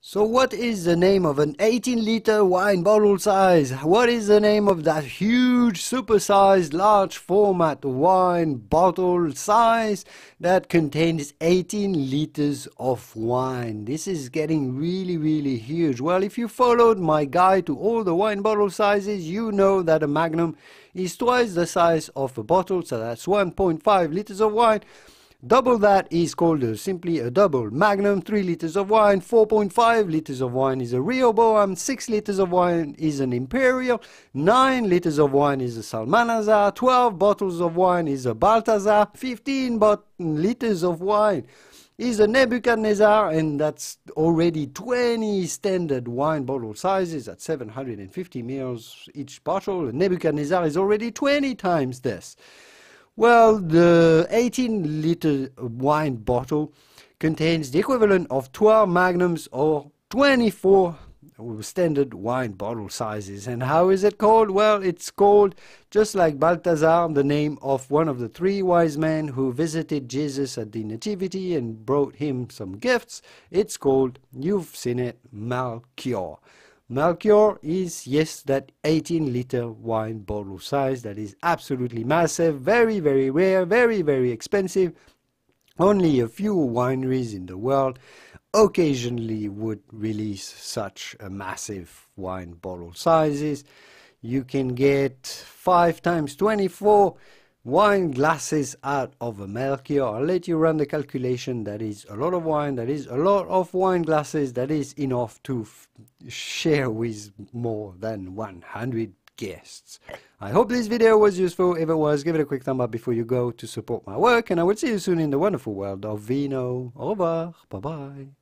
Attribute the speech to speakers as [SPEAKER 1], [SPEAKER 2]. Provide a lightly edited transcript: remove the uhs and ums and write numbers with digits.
[SPEAKER 1] So what is the name of an 18-liter wine bottle size? What is the name of that huge, supersized, large format wine bottle size that contains 18 liters of wine? This is getting really huge. Well, if you followed my guide to all the wine bottle sizes, you know that a Magnum is twice the size of a bottle, so that's 1.5 liters of wine. Double that is called simply a double. Magnum, 3 liters of wine, 4.5 liters of wine is a Rehoboam, 6 liters of wine is an Imperial, 9 liters of wine is a Balthazar, 12 bottles of wine is a Balthazar, 15 liters of wine is a Nebuchadnezzar, and that's already 20 standard wine bottle sizes at 750 ml each bottle. A Nebuchadnezzar is already 20 times this. Well, the 18-liter wine bottle contains the equivalent of 12 Magnums or 24 standard wine bottle sizes. And how is it called? Well, it's called, just like Balthazar, the name of one of the 3 wise men who visited Jesus at the Nativity and brought him some gifts. It's called, you've seen it, Melchior. Melchior is, yes, that 18-liter wine bottle size that is absolutely massive, very rare, very expensive. Only a few wineries in the world occasionally would release such a massive wine bottle sizes. You can get 5 times 24 wine glasses out of a Melchior. I'll let you run the calculation. That is a lot of wine, that is a lot of wine glasses, that is enough to share with more than 100 guests. I hope this video was useful. If it was, give it a quick thumb up before you go to support my work, and I will see you soon in the wonderful world of vino. Au revoir. Bye bye.